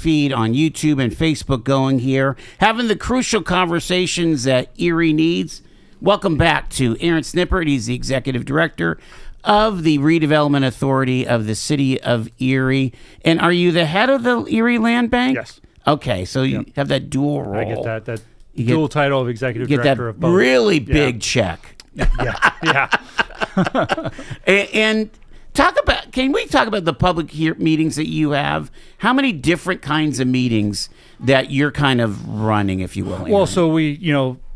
feed on YouTube and Facebook going here, having the crucial conversations that Erie needs. Welcome back to Aaron Snippert. He's the Executive Director of the Redevelopment Authority of the City of Erie. And are you the head of the Erie Land Bank? Yes. Okay, so you have that dual role. I get that dual title of Executive Director of both. Really big check. Yeah. And can we talk about the public meetings that you have? How many different kinds of meetings that you're kind of running, if you will? Aaron? Well, so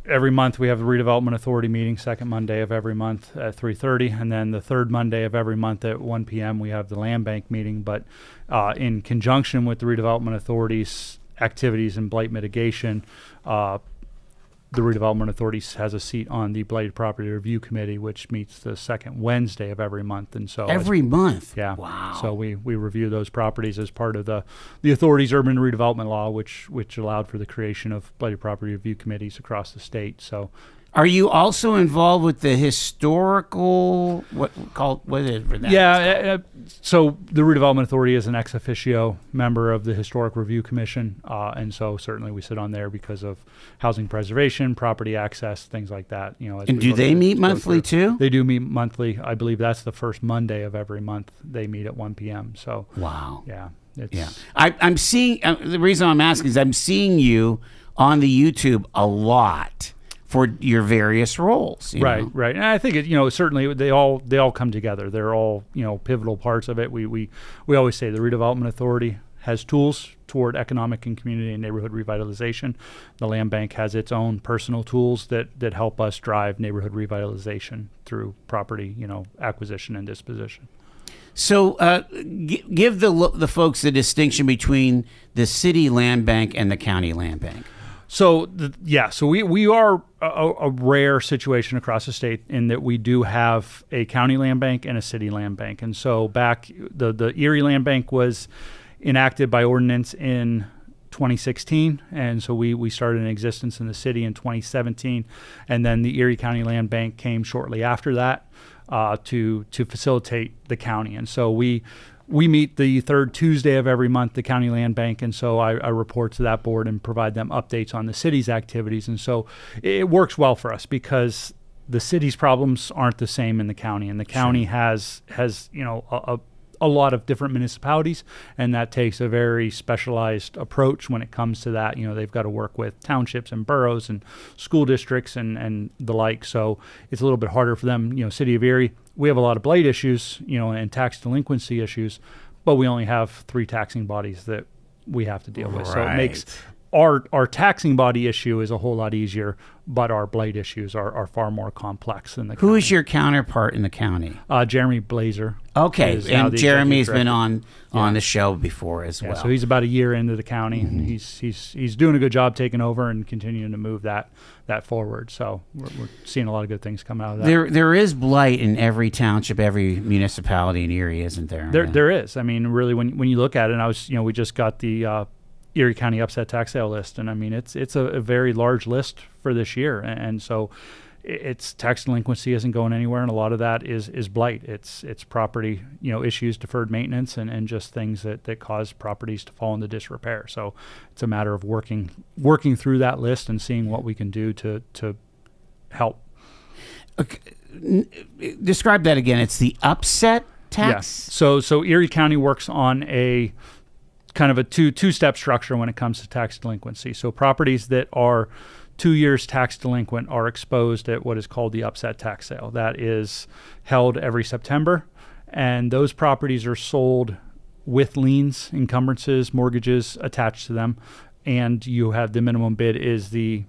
every month we have the Redevelopment Authority meeting, second Monday of every month at 3:30, and then the third Monday of every month at 1 p.m. we have the Land Bank meeting. But in conjunction with the Redevelopment Authority's activities in blight mitigation, the Redevelopment Authority has a seat on the Blighted Property Review Committee, which meets the second Wednesday of every month. And so every month? Yeah. Wow. So we review those properties as part of the authority's urban redevelopment law, which allowed for the creation of Blighted Property Review Committees across the state. So are you also involved with the historical, what is it for that? Yeah, so the Redevelopment Authority is an ex officio member of the Historic Review Commission, and so certainly we sit on there because of housing preservation, property access, things like that. And do they meet monthly too? They do meet monthly. I believe that's the first Monday of every month. They meet at 1 p.m. So wow. Yeah. I'm seeing, the reason I'm asking is I'm seeing you on the YouTube a lot for your various roles. Right. And I think certainly they all come together. They're all, pivotal parts of it. We always say the Redevelopment Authority has tools toward economic and community and neighborhood revitalization. The Land Bank has its own personal tools that help us drive neighborhood revitalization through property, acquisition and disposition. So give the folks the distinction between the city land bank and the county land bank. So we are a rare situation across the state in that we do have a county land bank and a city land bank. And so back, the Erie Land Bank was enacted by ordinance in 2016, and so we started in existence in the city in 2017, and then the Erie County Land Bank came shortly after that to facilitate the county. And so we meet the third Tuesday of every month, the County Land Bank, and so I report to that board and provide them updates on the city's activities. And so it works well for us because the city's problems aren't the same in the county, and the county has a lot of different municipalities, and that takes a very specialized approach when it comes to that. They've got to work with townships and boroughs and school districts and the like, so it's a little bit harder for them. City of Erie, we have a lot of blight issues, and tax delinquency issues, but we only have 3 taxing bodies that we have to deal with. So it makes our taxing body issue is a whole lot easier, but our blight issues are far more complex than the county. Who is your counterpart in the county? Jeremy Blazer. Okay, and Jeremy's been on the show before as well. So he's about a year into the county, and he's doing a good job taking over and continuing to move that forward. So we're seeing a lot of good things come out of that. There is blight in every township, every municipality in Erie, isn't there? There is. I mean, really, when you look at it, we just got the Erie County upset tax sale list, and I mean it's a very large list for this year, and so it's tax delinquency isn't going anywhere, and a lot of that is blight. It's property issues, deferred maintenance, and just things that cause properties to fall into disrepair. So it's a matter of working through that list and seeing what we can do to help. Okay. Describe that again. It's the upset tax. Yeah. So Erie County works on a kind of a two-step structure when it comes to tax delinquency. So properties that are 2 years tax delinquent are exposed at what is called the upset tax sale. That is held every September, and those properties are sold with liens, encumbrances, mortgages attached to them, and you have the minimum bid is the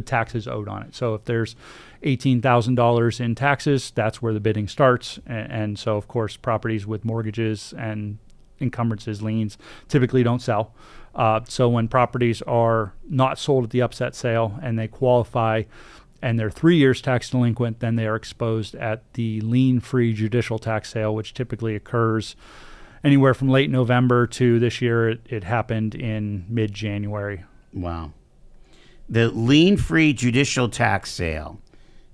taxes owed on it. So if there's $18,000 in taxes, that's where the bidding starts. And so, of course, properties with mortgages and encumbrances, liens, typically don't sell. So when properties are not sold at the upset sale and they qualify and they're 3 years tax delinquent, then they are exposed at the lien-free judicial tax sale, which typically occurs anywhere from late November to this year. It happened in mid-January. Wow. The lien-free judicial tax sale,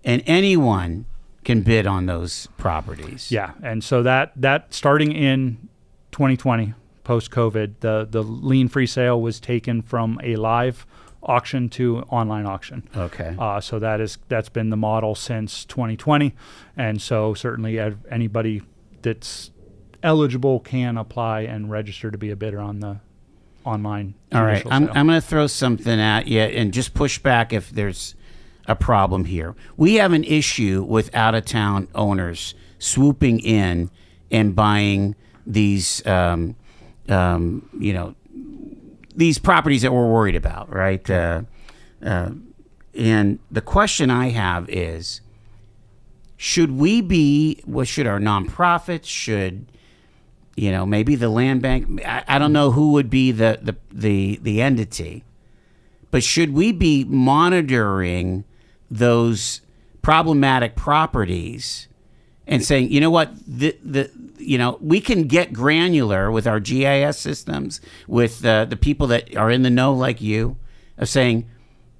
and anyone can bid on those properties. Yeah, and so that starting in 2020, post-COVID. The lien-free sale was taken from a live auction to online auction. Okay. So that's been the model since 2020, and so certainly anybody that's eligible can apply and register to be a bidder on the online. All right. judicial I'm sale. going to throw something at you and just push back if there's a problem here. We have an issue with out-of-town owners swooping in and buying these, these properties that we're worried about, right? And the question I have is, should our nonprofits, should, maybe the land bank, I don't know who would be the entity, but should we be monitoring those problematic properties and saying, you know what, we can get granular with our GIS systems, with the people that are in the know like you, of saying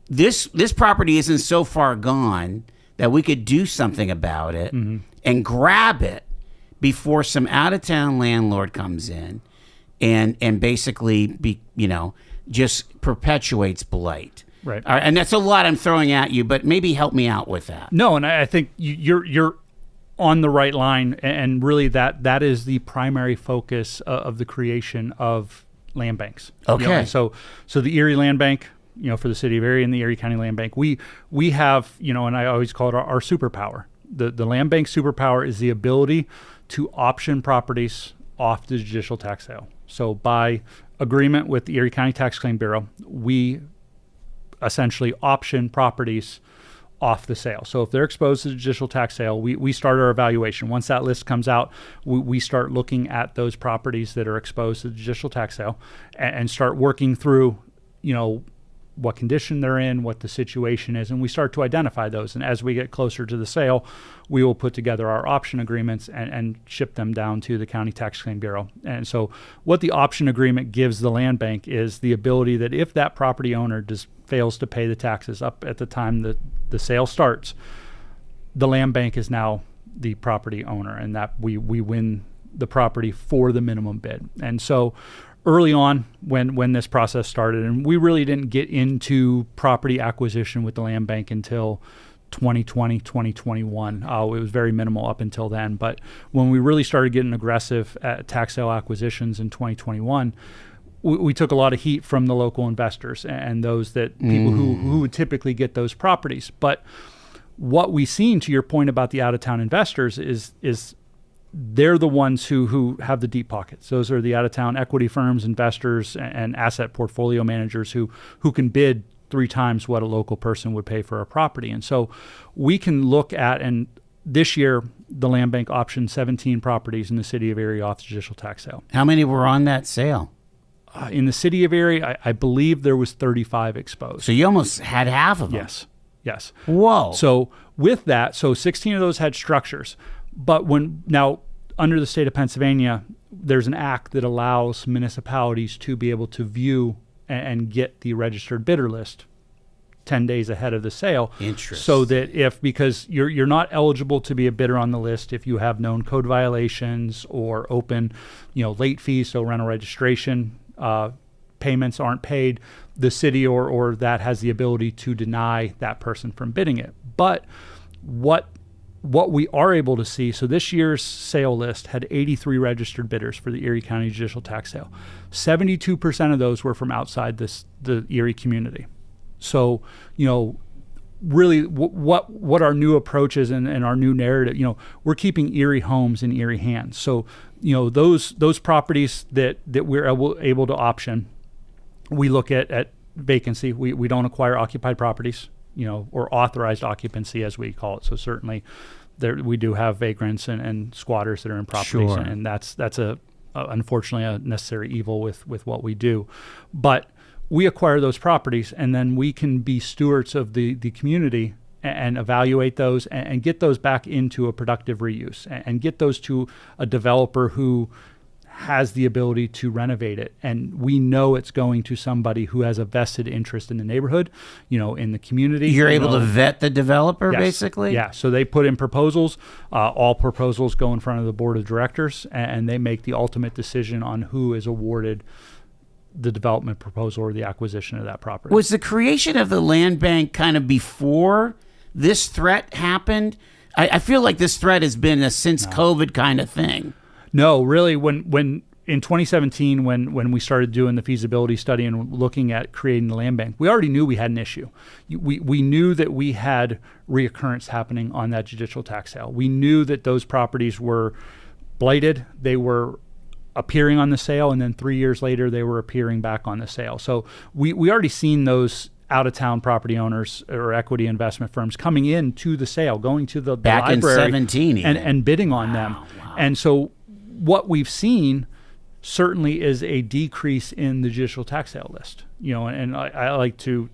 this property isn't so far gone that we could do something about it and grab it before some out-of-town landlord comes in and basically just perpetuates blight. Right. All right. And that's a lot I'm throwing at you, but maybe help me out with that. No, and I think you're on the right line, and really that is the primary focus of the creation of land banks. Okay. So the Erie Land Bank, for the City of Erie and the Erie County Land Bank, we have, and I always call it our superpower. The land bank superpower is the ability to option properties off the judicial tax sale. So by agreement with the Erie County Tax Claim Bureau, we essentially option properties off the sale. So if they're exposed to the judicial tax sale, we start our evaluation. Once that list comes out, we start looking at those properties that are exposed to the judicial tax sale and start working through, what condition they're in, what the situation is, and we start to identify those. And as we get closer to the sale, we will put together our option agreements and ship them down to the County Tax Claim Bureau. And so what the option agreement gives the land bank is the ability that if that property owner fails to pay the taxes up at the time that the sale starts, the land bank is now the property owner, and that we win the property for the minimum bid. And so early on when this process started, and we really didn't get into property acquisition with the land bank until 2020, 2021. It was very minimal up until then. But when we really started getting aggressive at tax sale acquisitions in 2021, we took a lot of heat from the local investors and those people who would typically get those properties. But what we've seen, to your point about the out-of-town investors, is they're the ones who have the deep pockets. Those are the out-of-town equity firms, investors, and asset portfolio managers who can bid 3 times what a local person would pay for a property. And so we can look at, and this year, the land bank optioned 17 properties in the City of Erie off the judicial tax sale. How many were on that sale? In the City of Erie, I believe there was 35 exposed. So you almost had half of them. Yes. Whoa. So with that, 16 of those had structures. But now under the state of Pennsylvania, there's an act that allows municipalities to be able to view and get the registered bidder list 10 days ahead of the sale. Interesting. So that because you're not eligible to be a bidder on the list if you have known code violations or open, late fees, so rental registration payments aren't paid, the city or that has the ability to deny that person from bidding it. But what we are able to see, so this year's sale list had 83 registered bidders for the Erie County judicial tax sale. 72% of those were from outside the Erie community. So, really what our new approach is and our new narrative, we're keeping Erie homes in Erie hands. So, those properties that we're able to option, we look at vacancy. We don't acquire occupied properties, or authorized occupancy as we call it. So certainly we do have vagrants and squatters that are in properties. Sure. And that's unfortunately a necessary evil with what we do. But we acquire those properties, and then we can be stewards of the community and evaluate those and get those back into a productive reuse and get those to a developer who has the ability to renovate it, and we know it's going to somebody who has a vested interest in the neighborhood, in the community. You're able to vet the developer, Yes. basically? Yeah, so they put in proposals. All proposals go in front of the board of directors, and they make the ultimate decision on who is awarded the development proposal or the acquisition of that property. Was the creation of the land bank kind of before this threat happened? I feel like this threat has been a since COVID kind of thing. No, really, when in 2017, when we started doing the feasibility study and looking at creating the land bank, we already knew we had an issue. We knew that we had reoccurrence happening on that judicial tax sale. We knew that those properties were blighted. They were appearing on the sale, and then 3 years later, they were appearing back on the sale. So we already seen those out-of-town property owners or equity investment firms coming in to the sale, going to the Back library in 17 even. and bidding on them. Wow. And so what we've seen certainly is a decrease in the judicial tax sale list. And I like to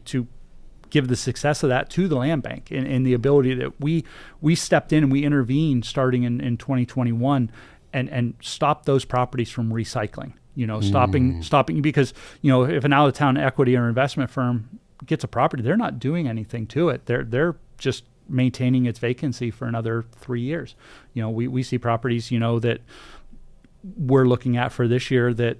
give the success of that to the land bank and the ability that we stepped in and we intervened starting in 2021 and stopped those properties from recycling. Stopping because if an out-of-town equity or investment firm gets a property, they're not doing anything to it. They're just maintaining its vacancy for another 3 years. We see properties that we're looking at for this year that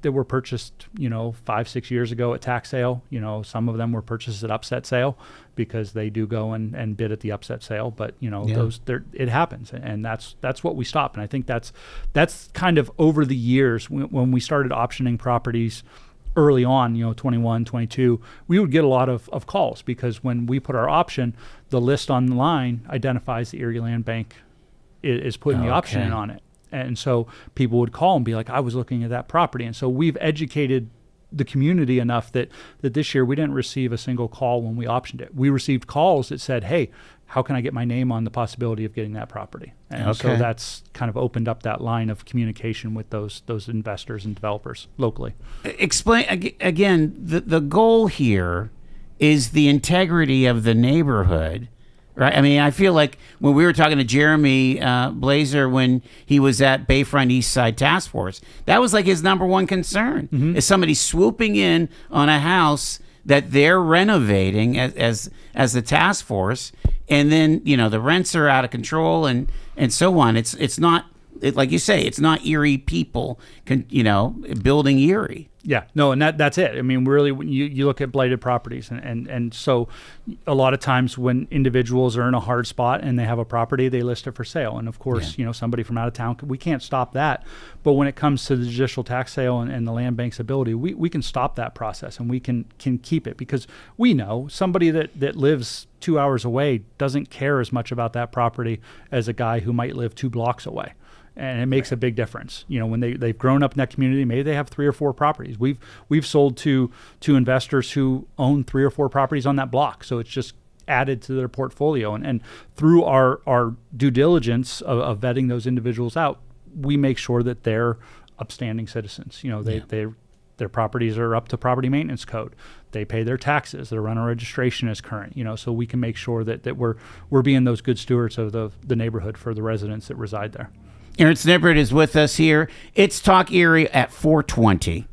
were purchased 5-6 years ago at tax sale. Some of them were purchased at upset sale because they do go and bid at the upset sale, but it happens, and that's what we stop. And I think that's kind of over the years when we started optioning properties early on, 21, 22, we would get a lot of calls because when we put our option, the list online identifies the Erie Land Bank is putting the option in on it. And so people would call and be like, I was looking at that property. And so we've educated the community enough that this year we didn't receive a single call when we optioned it. We received calls that said, hey, how can I get my name on the possibility of getting that property? And so that's kind of opened up that line of communication with those investors and developers locally. Explain again, the goal here is the integrity of the neighborhood, right? I mean, I feel like when we were talking to Jeremy Blazer when he was at Bayfront East Side Task Force, that was like his number one concern, is somebody swooping in on a house that they're renovating as the task force, and then the rents are out of control and so on. It's not like you say, it's not Erie people building Erie. Yeah, no, and that's it. I mean, really, when you look at blighted properties, and so a lot of times when individuals are in a hard spot and they have a property, they list it for sale. And of course, somebody from out of town, we can't stop that. But when it comes to the judicial tax sale and the land bank's ability, we can stop that process and we can keep it because we know somebody that lives 2 hours away doesn't care as much about that property as a guy who might live 2 blocks away. And it makes a big difference. When they've grown up in that community, maybe they have 3 or 4 properties. We've sold to investors who own 3 or 4 properties on that block. So it's just added to their portfolio. And through our due diligence of vetting those individuals out, we make sure that they're upstanding citizens. Their properties are up to property maintenance code. They pay their taxes. Their rental registration is current. So we can make sure that we're being those good stewards of the neighborhood for the residents that reside there. Aaron Snippert is with us here. It's Talk Erie at 4:20.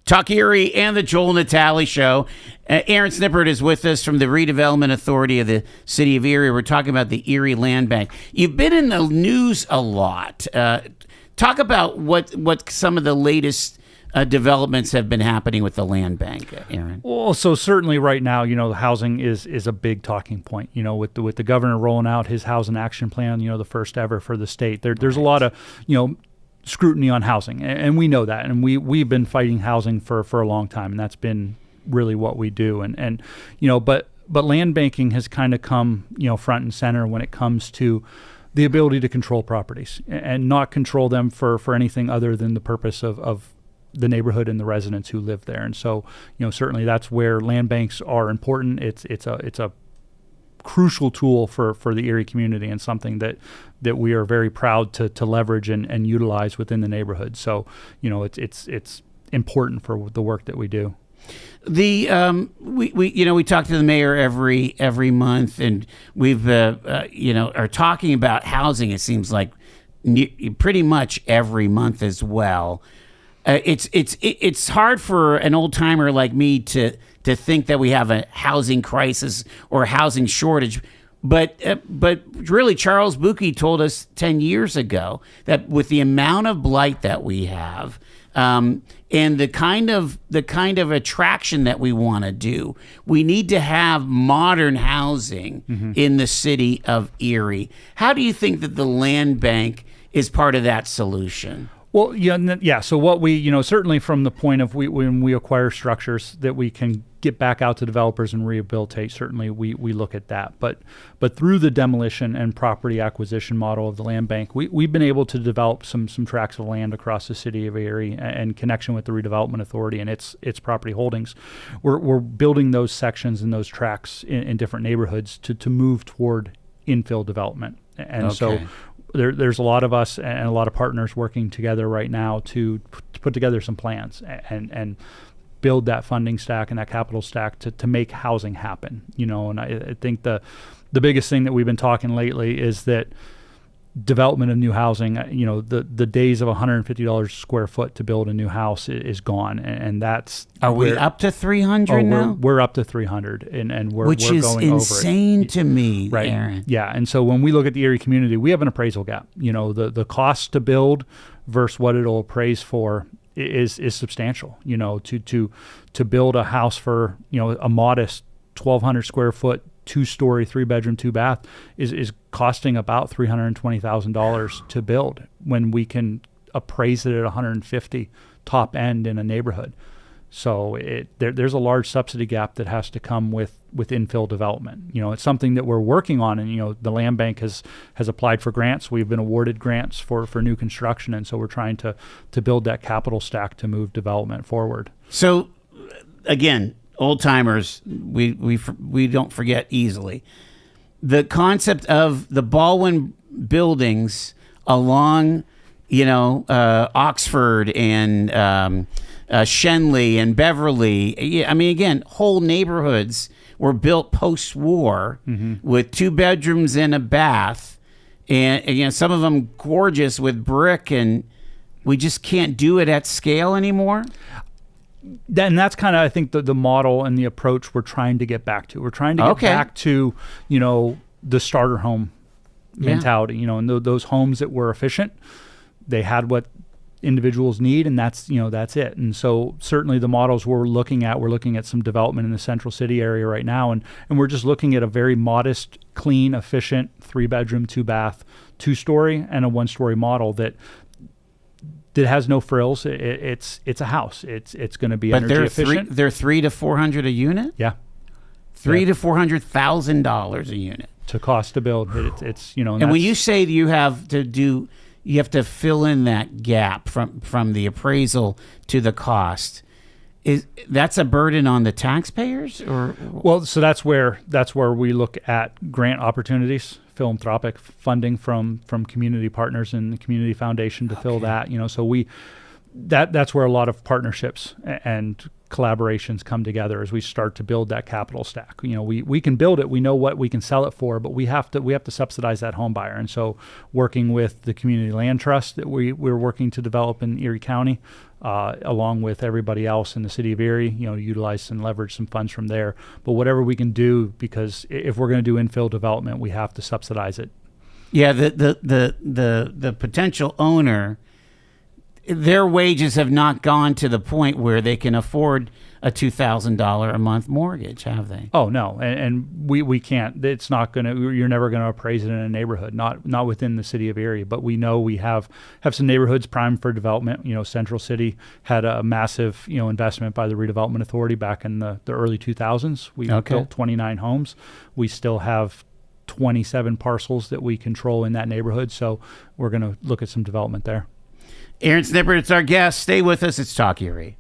Talk Erie and the Joel Natale Show. Aaron Snippert is with us from the Redevelopment Authority of the City of Erie. We're talking about the Erie Land Bank. You've been in the news a lot. Talk about what some of the latest developments have been happening with the land bank, Aaron. Well, so certainly right now, the housing is a big talking point. With the governor rolling out his housing action plan, the first ever for the state. There's a lot of scrutiny on housing, and we know that, and we've been fighting housing for a long time, and that's been really what we do. But land banking has kind of come front and center when it comes to the ability to control properties and not control them for anything other than the purpose of the neighborhood and the residents who live there. And so, certainly that's where land banks are important. It's a crucial tool for the Erie community, and something that we are very proud to leverage and utilize within the neighborhood. So, it's important for the work that we do. We talk to the mayor every month, and we've are talking about housing. It seems like pretty much every month as well. It's hard for an old timer like me to think that we have a housing crisis or a housing shortage, but really Charles Bukey told us 10 years ago that with the amount of blight that we have, and the kind of attraction that we want to do, we need to have modern housing in the city of Erie. How do you think that the land bank is part of that solution? Well, yeah. So what we, certainly from the point of when we acquire structures that we can get back out to developers and rehabilitate, certainly we look at that. But through the demolition and property acquisition model of the land bank, we've been able to develop some tracts of land across the city of Erie in connection with the Redevelopment Authority and its property holdings. We're building those sections and those tracts in different neighborhoods to move toward infill development. And okay. So there's a lot of us and a lot of partners working together right now to put together some plans and build that funding stack and that capital stack to make housing happen. And I think the biggest thing that we've been talking lately is that development of new housing, the days of $150 a square foot to build a new house is gone, and that's. Are we up to 300 now? We're up to 300, and we're which is going insane over it. To me, right? Aaron. Yeah, and so when we look at the Erie community, we have an appraisal gap. The cost to build versus what it'll appraise for is substantial. To build a house for a modest 1,200 square foot 2-story, 3-bedroom, 2-bath is costing about $320,000 to build, when we can appraise it at $150 top end in a neighborhood. So there's a large subsidy gap that has to come with infill development. It's something that we're working on, and the land bank has applied for grants. We've been awarded grants for new construction, and so we're trying to build that capital stack to move development forward. So again, old timers, we don't forget easily. The concept of the Baldwin buildings along, Oxford and Shenley and Beverly. I mean, again, whole neighborhoods were built post-war with 2 bedrooms and a bath, and some of them gorgeous with brick, and we just can't do it at scale anymore. And that's kind of, I think, the model and the approach we're trying to get back to. We're trying to get back to, the starter home mentality, and those homes that were efficient. They had what individuals need, and that's it. And so certainly the models we're looking at some development in the central city area right now, and we're just looking at a very modest, clean, efficient 3-bedroom, 2-bath, 2-story and a 1-story model that has no frills. It's a house. It's going to be energy efficient. They're $300 to $400 a unit. Yeah, $300,000 to $400,000 a unit to cost to build. It's and when you say you have to fill in that gap from the appraisal to the cost, that's a burden on the taxpayers, or? Well, so that's where we look at grant opportunities, philanthropic funding from community partners and the community foundation to fill that. So that's where a lot of partnerships and collaborations come together as we start to build that capital stack. We can build it, we know what we can sell it for, but we have to subsidize that home buyer. And so working with the Community Land Trust that we're working to develop in Erie County, along with everybody else in the city of Erie, utilize and leverage some funds from there. But whatever we can do, because if we're going to do infill development, we have to subsidize it. Yeah, the potential owner, their wages have not gone to the point where they can afford a $2,000 a month mortgage, have they? Oh no, and we can't. It's not gonna. You're never gonna appraise it in a neighborhood, not within the city of Erie. But we know we have some neighborhoods primed for development. Central City had a massive investment by the Redevelopment Authority back in the early 2000s. We built 29 homes. We still have 27 parcels that we control in that neighborhood. So we're gonna look at some development there. Aaron Snippert, it's our guest. Stay with us. It's Talk Erie.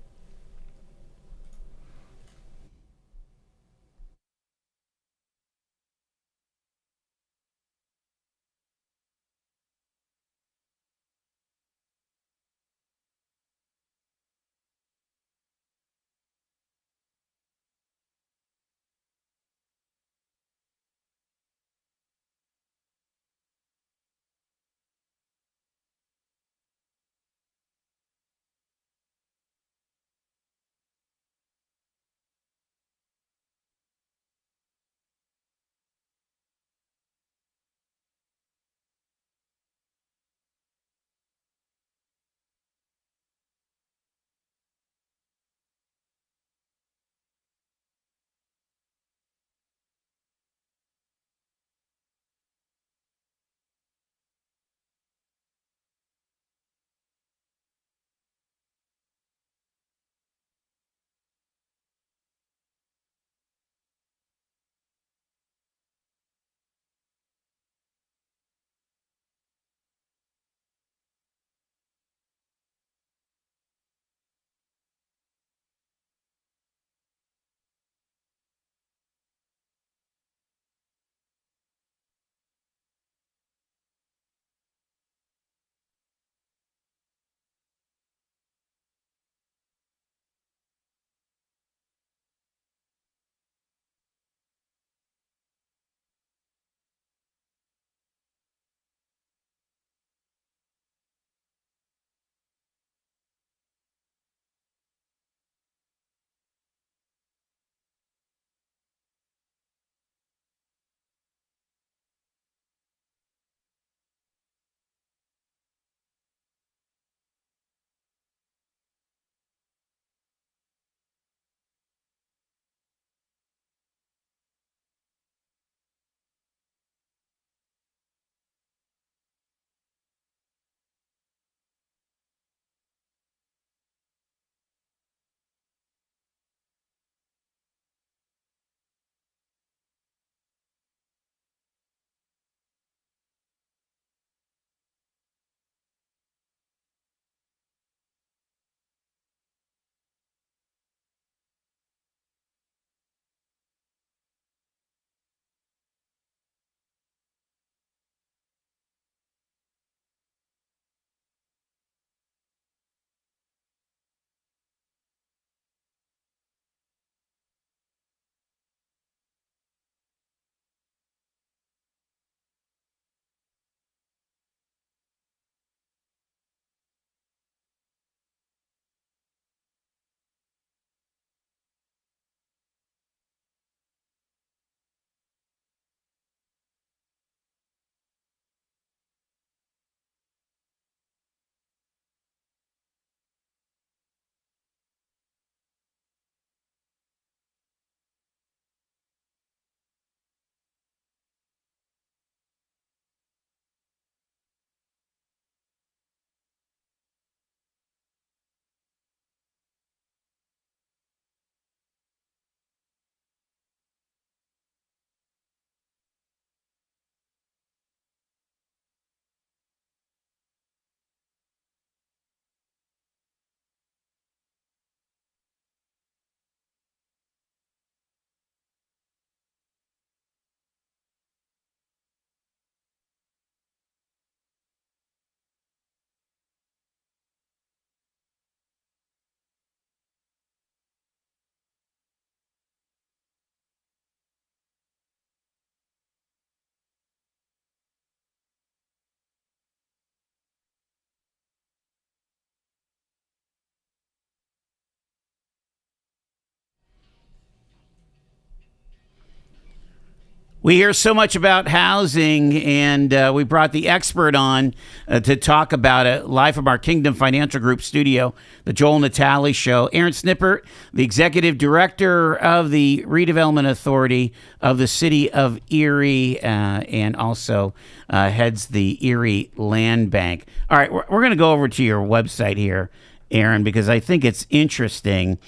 We hear so much about housing, and we brought the expert on to talk about it live from our Kingdom Financial Group studio, the Joel Natale Show. Aaron Snippert, the Executive Director of the Redevelopment Authority of the City of Erie, and also heads the Erie Land Bank. All right, we're going to go over to your website here, Aaron, because I think it's interesting.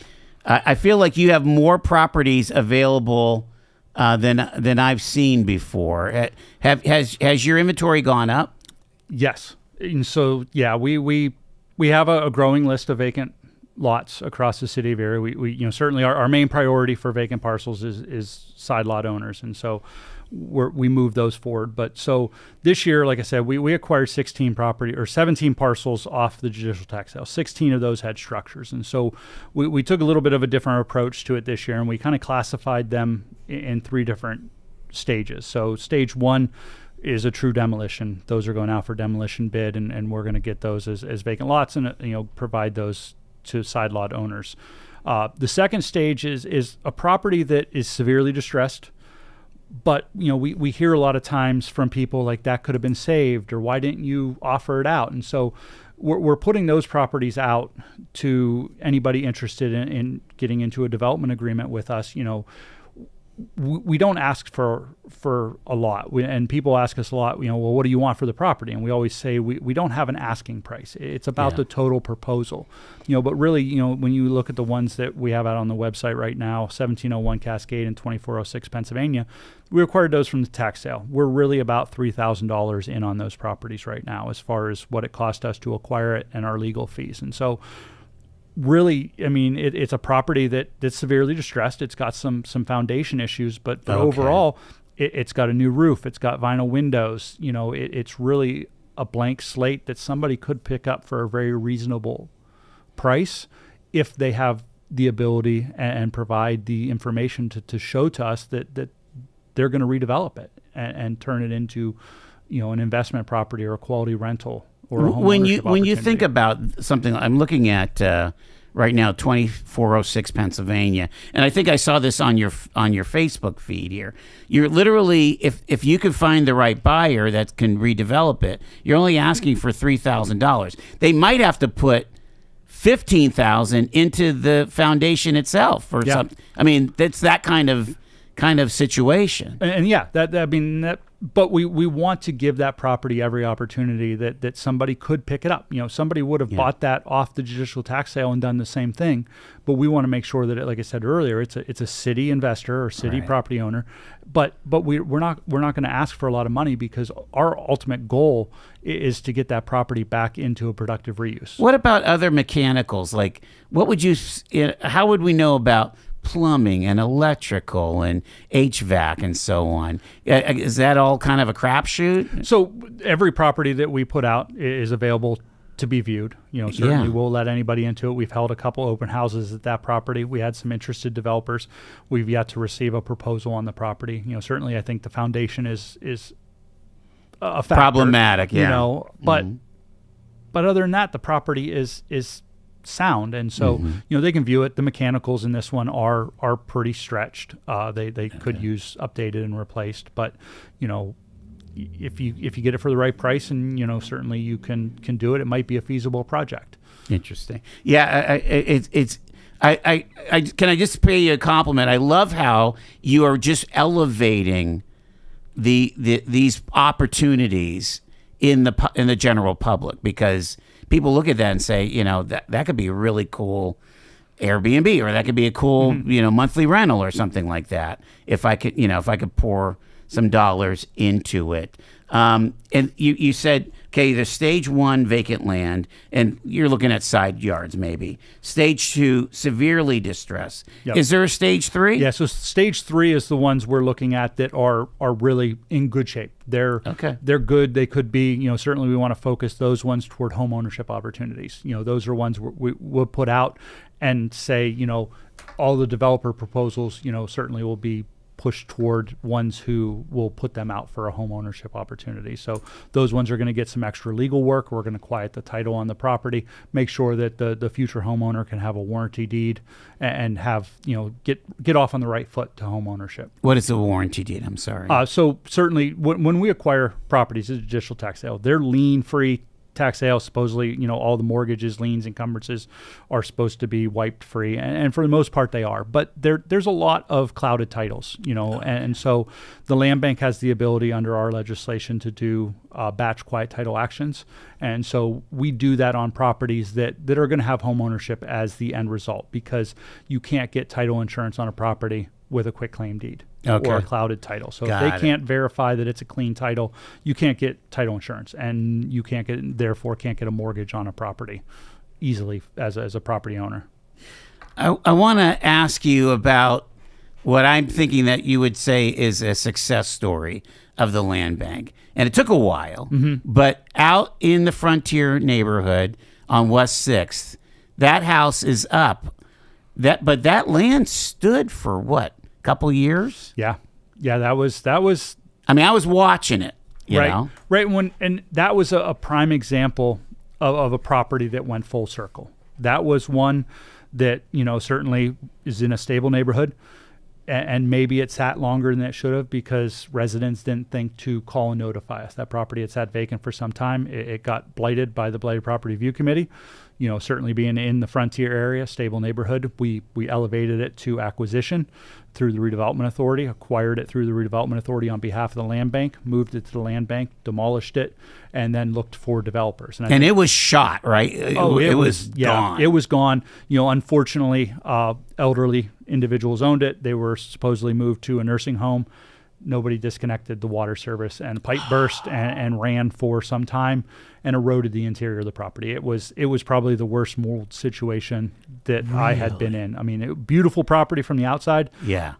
I feel like you have more properties available than I've seen before. Has your inventory gone up? Yes. And so, yeah, we have a growing list of vacant lots across the city of Erie. We certainly our main priority for vacant parcels is side lot owners. And so we move those forward. But so this year, like I said, we acquired 17 parcels off the judicial tax sale. 16 of those had structures. And so we took a little bit of a different approach to it this year, and we kind of classified them in 3 different stages. So stage 1 is a true demolition. Those are going out for demolition bid, and we're going to get those as vacant lots and provide those to side lot owners. The second stage is a property that is severely distressed. But, we hear a lot of times from people like that could have been saved, or why didn't you offer it out? And so we're putting those properties out to anybody interested in getting into a development agreement with us. We don't ask for a lot. And people ask us a lot, well, what do you want for the property? And we always say we don't have an asking price. It's about the total proposal. But really, when you look at the ones that we have out on the website right now, 1701 Cascade and 2406 Pennsylvania, we acquired those from the tax sale. We're really about $3,000 in on those properties right now as far as what it cost us to acquire it and our legal fees. And so really, it's a property that's severely distressed. It's got some foundation issues, but overall, it's got a new roof. It's got vinyl windows. It's really a blank slate that somebody could pick up for a very reasonable price if they have the ability and provide the information to show to us that they're going to redevelop it and turn it into, an investment property or a quality rental. When you think about something, I'm looking at right now 2406 Pennsylvania, and I think I saw this on your Facebook feed here. You're literally, if you could find the right buyer that can redevelop it, you're only asking for $3,000. They might have to put $15,000 into the foundation itself or something. That's that kind of situation. And but we want to give that property every opportunity that somebody could pick it up. Somebody would have bought that off the judicial tax sale and done the same thing. But we want to make sure that like I said earlier, it's a city investor or city property owner. But we're not going to ask for a lot of money because our ultimate goal is to get that property back into a productive reuse. What about other mechanicals? Like, how would we know about plumbing and electrical and HVAC and so on? Is that all kind of a crapshoot? So every property that we put out is available to be viewed. Certainly we'll let anybody into it. We've held a couple open houses at that property. We had some interested developers. We've yet to receive a proposal on the property. Certainly I think the foundation is a factor, problematic. But other than that, the property is sound, and so they can view it. The mechanicals in this one are pretty stretched. They could use updated and replaced, but if you get it for the right price, and certainly you can do it. It might be a feasible project. Interesting. Yeah, I can I just pay you a compliment? I love how you are just elevating these opportunities in the general public, because people look at that and say, that could be a really cool Airbnb, or that could be a cool, monthly rental or something like that. If I could pour some dollars into it. And you said, okay, there's stage 1 vacant land, and you're looking at side yards maybe. Stage 2, severely distressed. Yep. Is there a stage 3? Yeah, so stage 3 is the ones we're looking at that are really in good shape. They're good. They could be, certainly we want to focus those ones toward home ownership opportunities. Those are ones we'll put out and say, all the developer proposals, certainly will be push toward ones who will put them out for a home ownership opportunity. So those ones are going to get some extra legal work. We're going to quiet the title on the property, make sure that the future homeowner can have a warranty deed and have, get off on the right foot to home ownership. What is a warranty deed? I'm sorry. So certainly when we acquire properties as a judicial tax sale, they're lien-free tax sale. Supposedly, all the mortgages, liens, encumbrances are supposed to be wiped free, and for the most part they are. But there's a lot of clouded titles, and so the land bank has the ability under our legislation to do batch quiet title actions, and so we do that on properties that are going to have home ownership as the end result, because you can't get title insurance on a property with a quick claim deed. Okay. Or a clouded title. So Got if they it. can't verify that it's a clean title, you can't get title insurance, and you can't get a mortgage on a property easily as a property owner. I want to ask you about what I'm thinking that you would say is a success story of the land bank. And it took a while, but out in the Frontier neighborhood on West 6th, that house is up. But that land stood for what? Couple years? Yeah, that was. I mean, I was watching it. You know? Right. And that was a prime example of a property that went full circle. That was one that certainly is in a stable neighborhood, and maybe it sat longer than it should have because residents didn't think to call and notify us. That property had sat vacant for some time. It got blighted by the Blighted Property Review Committee. Certainly being in the Frontier area, stable neighborhood, we elevated it to acquisition through the Redevelopment Authority, acquired it through the Redevelopment Authority on behalf of the land bank, moved it to the land bank, demolished it, and then looked for developers. And it was shot, right? It was gone. It was gone. Unfortunately, elderly individuals owned it. They were supposedly moved to a nursing home. Nobody disconnected the water service, and the pipe burst and ran for some time and eroded the interior of the property. It was probably the worst mold situation that I had been in. I mean, beautiful property from the outside,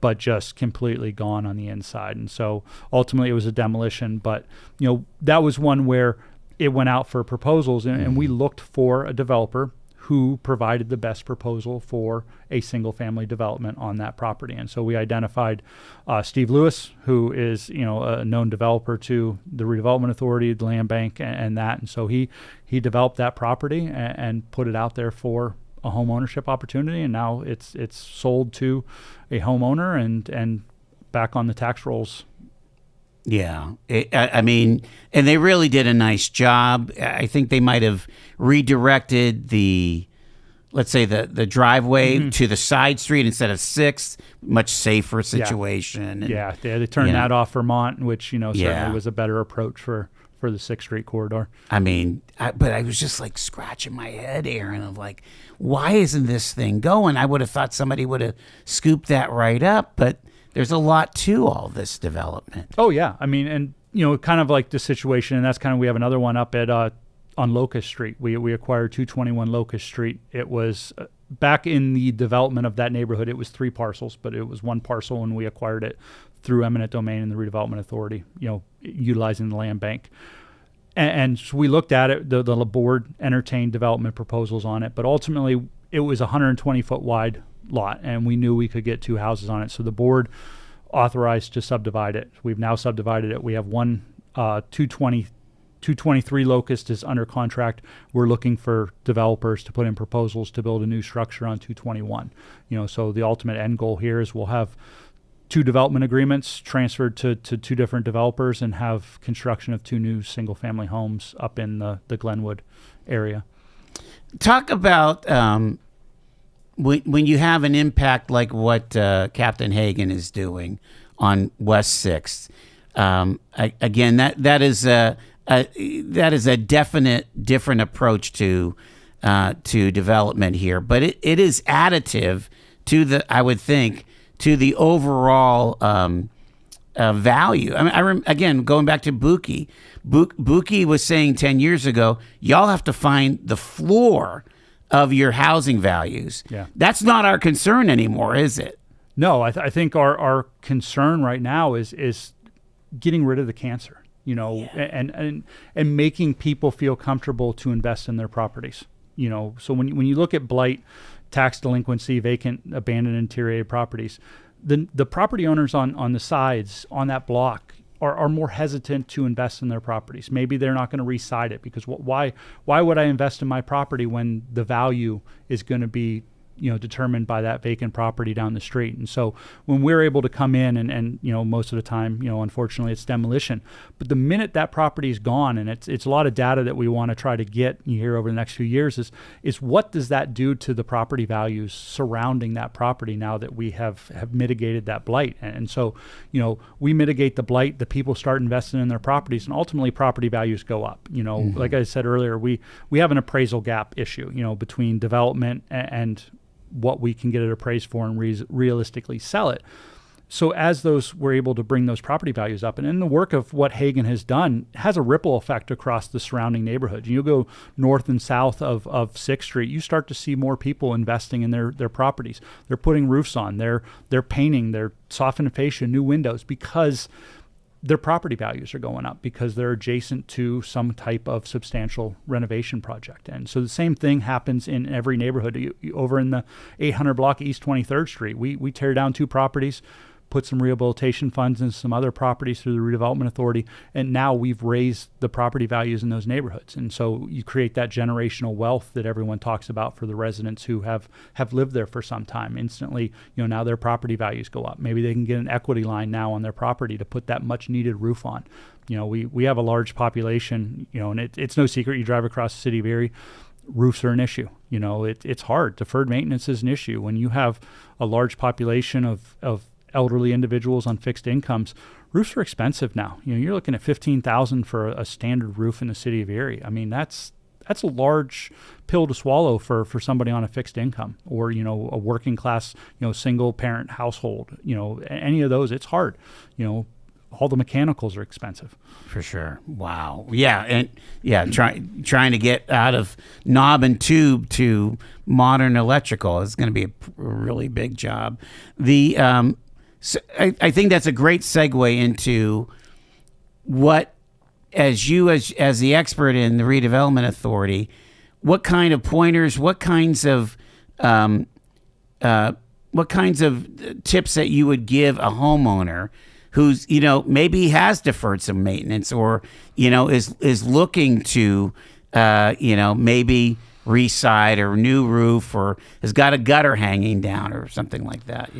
but just completely gone on the inside. And so ultimately it was a demolition, but that was one where it went out for proposals, and we looked for a developer who provided the best proposal for a single-family development on that property. And so we identified Steve Lewis, who is a known developer to the Redevelopment Authority, the Land Bank, and that. And so he developed that property and put it out there for a home ownership opportunity. And now it's sold to a homeowner and back on the tax rolls. Yeah. I mean, and they really did a nice job. I think they might have redirected the driveway to the side street instead of 6th, much safer situation. Yeah. They turned that off Vermont, which, certainly was a better approach for the 6th Street corridor. I mean, but I was just like scratching my head, Aaron, of like, why isn't this thing going? I would have thought somebody would have scooped that right up, but there's a lot to all this development. Oh, yeah. I mean, and, kind of like the situation, and that's kind of, we have another one up at on Locust Street. We acquired 221 Locust Street. It was back in the development of that neighborhood, it was 3 parcels, but it was 1 parcel when we acquired it through eminent domain and the Redevelopment Authority, utilizing the land bank. And so we looked at it, the board entertained development proposals on it, but ultimately it was a 120-foot wide lot, and we knew we could get 2 houses on it. So the board authorized to subdivide it. We've now subdivided it. We have one 223 Locust is under contract. We're looking for developers to put in proposals to build a new structure on 221. So the ultimate end goal here is we'll have 2 development agreements transferred to 2 different developers and have construction of 2 new single-family homes up in the Glenwood area. Talk about when you have an impact like what Captain Hagen is doing on West 6th. Again, that is a definite different approach to development here, but it is additive to I would think, to the overall value. I mean, again, going back to Buki. Buki was saying 10 years ago, y'all have to find the floor of your housing values. Yeah. That's not our concern anymore, is it? No, I think our concern right now is getting rid of the cancer, and making people feel comfortable to invest in their properties. So when you look at blight, tax delinquency, vacant, abandoned interior properties, the property owners on the sides on that block are more hesitant to invest in their properties. Maybe they're not going to re-side it because why would I invest in my property when the value is going to be determined by that vacant property down the street? And so when we're able to come in and most of the time, unfortunately it's demolition, but the minute that property is gone, and it's a lot of data that we want to try to get here over the next few years is what does that do to the property values surrounding that property now that we have mitigated that blight? And so, we mitigate the blight, the people start investing in their properties, and ultimately property values go up. Like I said earlier, we have an appraisal gap issue, between development and what we can get it appraised for and realistically sell it. So as we're able to bring those property values up, and in the work of what Hagen has done has a ripple effect across the surrounding neighborhood. You go north and south of 6th Street, you start to see more people investing in their properties. They're putting roofs on, they're painting, they're softening fascia, new windows, because their property values are going up because they're adjacent to some type of substantial renovation project. And so the same thing happens in every neighborhood. Over in the 800 block East 23rd Street, we tear down 2 properties, put some rehabilitation funds in some other properties through the Redevelopment Authority, and now we've raised the property values in those neighborhoods. And so you create that generational wealth that everyone talks about for the residents who have lived there for some time. Instantly, now their property values go up. Maybe they can get an equity line now on their property to put that much needed roof on. We have a large population, and it's no secret. You drive across the city of Erie, roofs are an issue. It's hard. Deferred maintenance is an issue. When you have a large population of elderly individuals on fixed incomes, roofs are expensive now. You're looking at $15,000 for a standard roof in the city of Erie. I mean, that's a large pill to swallow for somebody on a fixed income or, a working class, single parent household. Any of those, it's hard. All the mechanicals are expensive. For sure. Wow. Yeah. And trying to get out of knob and tube to modern electrical is going to be a really big job. So I think that's a great segue into what, as the expert in the Redevelopment Authority, what kind of pointers, what kinds of tips that you would give a homeowner who's maybe has deferred some maintenance or is looking to maybe re-side or new roof or has got a gutter hanging down or something like that.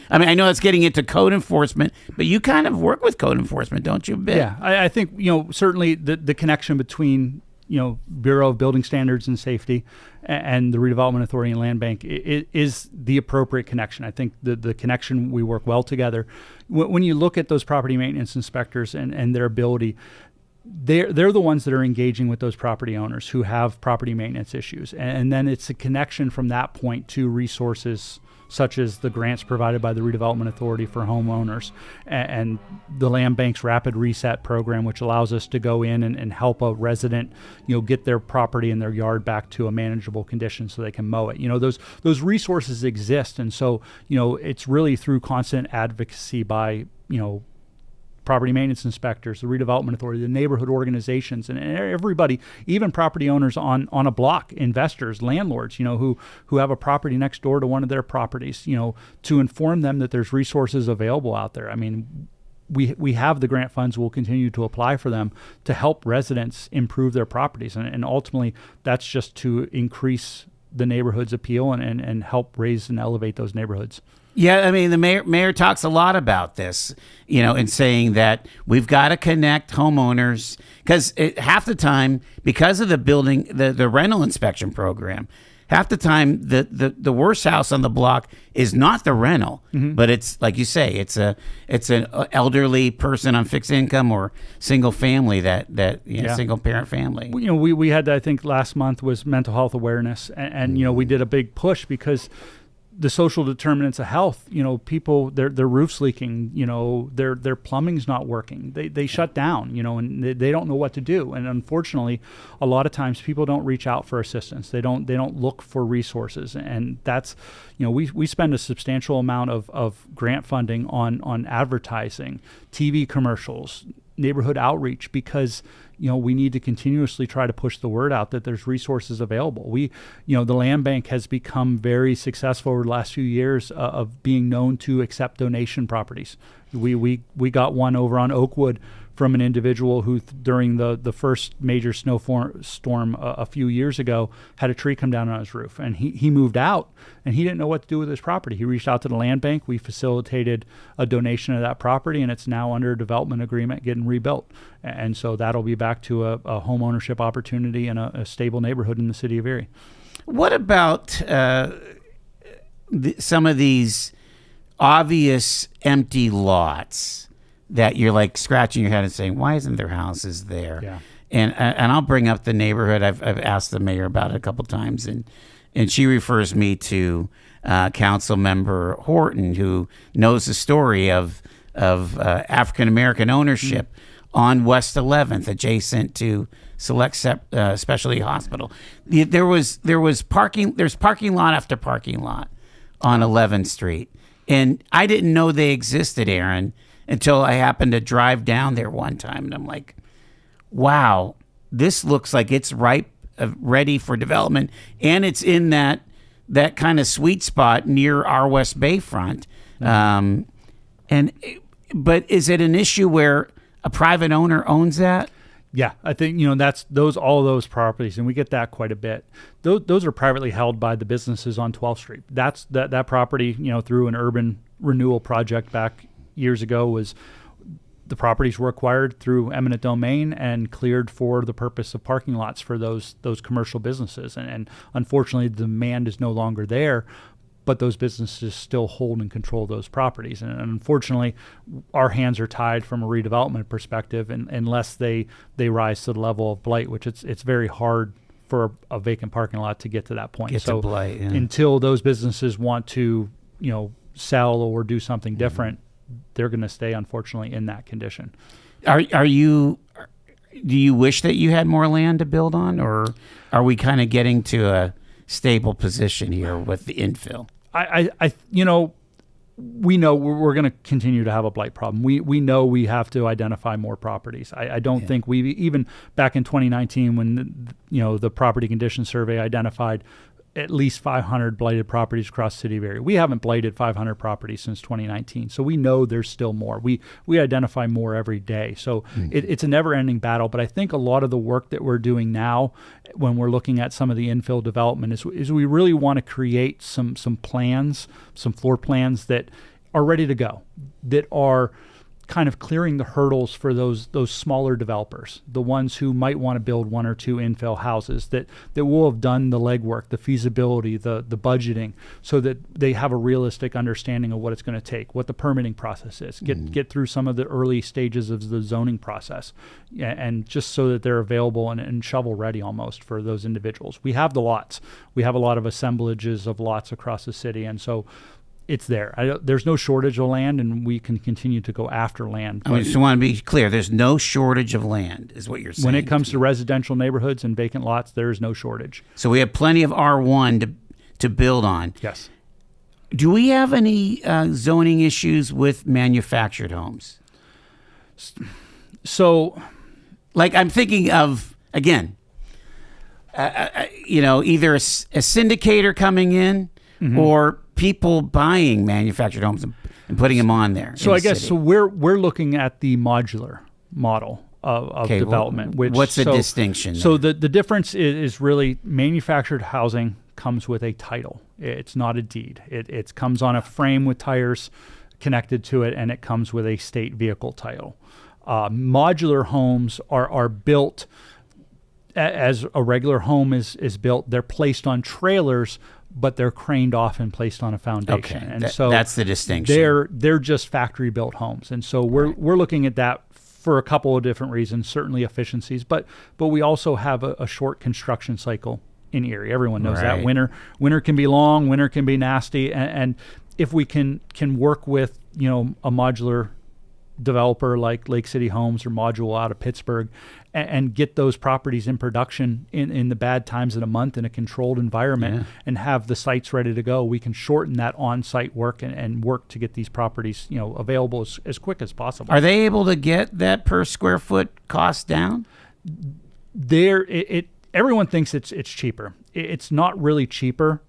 I mean, I know it's getting into code enforcement, but you kind of work with code enforcement, don't you, a bit? Yeah, I think certainly the connection between Bureau of Building Standards and Safety and the Redevelopment Authority and Land Bank is the appropriate connection. I think the connection, we work well together. When you look at those property maintenance inspectors and their ability, they're the ones that are engaging with those property owners who have property maintenance issues. And then it's a connection from that point to resources such as the grants provided by the Redevelopment Authority for homeowners and the Land Bank's Rapid Reset program, which allows us to go in and help a resident, get their property and their yard back to a manageable condition so they can mow it. Those resources exist. And so, it's really through constant advocacy by, property maintenance inspectors, the Redevelopment Authority, the neighborhood organizations, and everybody, even property owners on a block, investors, landlords, who have a property next door to one of their properties, to inform them that there's resources available out there. I mean, we have the grant funds. We'll continue to apply for them to help residents improve their properties. And ultimately, that's just to increase the neighborhood's appeal and help raise and elevate those neighborhoods. Yeah, I mean, the mayor talks a lot about this, in saying that we've got to connect homeowners because half the time, because of the rental inspection program, half the time the worst house on the block is not the rental, but it's like you say, it's an elderly person on fixed income or single family single parent family. We had, I think last month was mental health awareness, and we did a big push because the social determinants of health, people, their roof's leaking, their plumbing's not working. They shut down, and they don't know what to do. And unfortunately, a lot of times people don't reach out for assistance. They don't look for resources. And that's, we spend a substantial amount of grant funding on advertising, TV commercials, neighborhood outreach, because we need to continuously try to push the word out that there's resources available. The land bank has become very successful over the last few years of being known to accept donation properties. We got one over on Oakwood from an individual who during the first major snowstorm a few years ago had a tree come down on his roof, and he moved out and he didn't know what to do with his property. He reached out to the land bank. We facilitated a donation of that property, and it's now under a development agreement getting rebuilt. And so that'll be back to a home ownership opportunity and a stable neighborhood in the city of Erie. What about some of these obvious empty lots that you're like scratching your head and saying, why isn't there houses there? Yeah. And I'll bring up the neighborhood. I've asked the mayor about it a couple times, and she refers me to Council Member Horton, who knows the story of African American ownership on West 11th, adjacent to Select Specialty Hospital. There's parking lot after parking lot on 11th Street, and I didn't know they existed, Aaron, until I happened to drive down there one time, and I'm like, wow, this looks like it's ripe, ready for development, and it's in that kind of sweet spot near our West Bayfront. But is it an issue where a private owner owns that? Yeah, I think that's all those properties, and we get that quite a bit. Those are privately held by the businesses on 12th Street. That's that property, through an urban renewal project back years ago, the properties were acquired through eminent domain and cleared for the purpose of parking lots for those commercial businesses. And unfortunately, the demand is no longer there, but those businesses still hold and control those properties. And unfortunately, our hands are tied from a redevelopment perspective, unless they rise to the level of blight, which it's very hard for a vacant parking lot to get to that point. Get to blight, yeah. Until those businesses want to, sell or do something different, they're going to stay, unfortunately, in that condition. Do you wish that you had more land to build on, or are we kind of getting to a stable position here with the infill? We know we're going to continue to have a blight problem. We know we have to identify more properties. I don't think even back in 2019 when the property condition survey identified at least 500 blighted properties across the city of Erie. We haven't blighted 500 properties since 2019, so we know there's still more. We identify more every day, so it's a never-ending battle. But I think a lot of the work that we're doing now, when we're looking at some of the infill development, is we really want to create some plans, some floor plans that are ready to go, that are kind of clearing the hurdles for those smaller developers, the ones who might want to build one or two infill houses, that will have done the legwork, the feasibility, the budgeting, so that they have a realistic understanding of what it's going to take, what the permitting process is, get through some of the early stages of the zoning process, and just so that they're available and shovel ready almost for those individuals. We have the lots. We have a lot of assemblages of lots across the city, and so it's there. There's no shortage of land, and we can continue to go after land. I just want to be clear. There's no shortage of land, is what you're saying. When it comes to residential neighborhoods and vacant lots, there is no shortage. So we have plenty of R1 to build on. Yes. Do we have any zoning issues with manufactured homes? So, like, I'm thinking of, again, either a syndicator coming in or people buying manufactured homes and putting them on there. So I guess we're looking at the modular model of development. What's the distinction? So the difference is really manufactured housing comes with a title. It's not a deed. It comes on a frame with tires connected to it, and it comes with a state vehicle title. Modular homes are built as a regular home is built. They're placed on trailers, but they're craned off and placed on a foundation. Okay, and so that's the distinction. They're just factory built homes, and so we're looking at that for a couple of different reasons. Certainly efficiencies, but we also have a short construction cycle in Erie. Everyone knows that winter can be long, winter can be nasty, and if we can work with a modular developer like Lake City Homes or Module out of Pittsburgh and get those properties in production in the bad times of the month in a controlled environment and have the sites ready to go. We can shorten that on-site work and work to get these properties, available as quick as possible. Are they able to get that per square foot cost down? Everyone thinks it's cheaper. It's not really cheaper.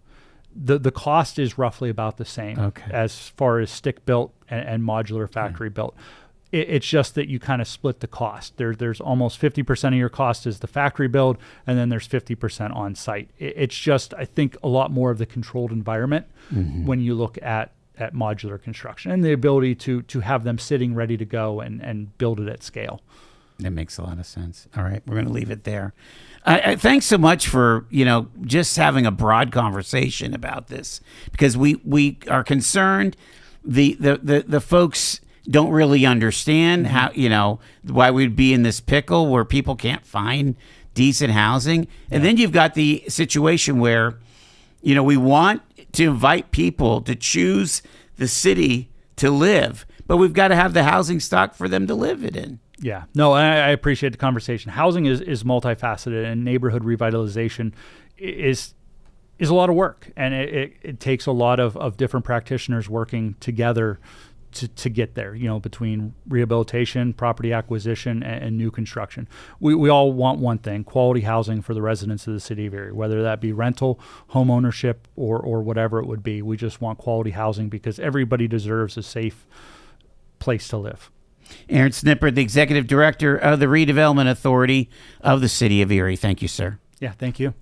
The cost is roughly about the same as far as stick built and modular factory built. It's just that you kind of split the cost. There's almost 50% of your cost is the factory build, and then there's 50% on site. It's just, I think, a lot more of the controlled environment when you look at modular construction and the ability to have them sitting ready to go and build it at scale. That makes a lot of sense. All right, we're going to leave it there. Thanks so much for just having a broad conversation about this, because we are concerned the folks don't really understand how why we'd be in this pickle where people can't find decent housing, and then you've got the situation where we want to invite people to choose the city to live, but we've got to have the housing stock for them to live it in. Yeah, no, I appreciate the conversation. Housing is multifaceted, and neighborhood revitalization is a lot of work, and it takes a lot of different practitioners working together to get there, between rehabilitation, property acquisition, and new construction. We all want one thing: quality housing for the residents of the city of Erie, whether that be rental, home ownership, or whatever it would be. We just want quality housing because everybody deserves a safe place to live. Aaron Snippert, the Executive Director of the Redevelopment Authority of the City of Erie. Thank you, sir. Yeah, thank you.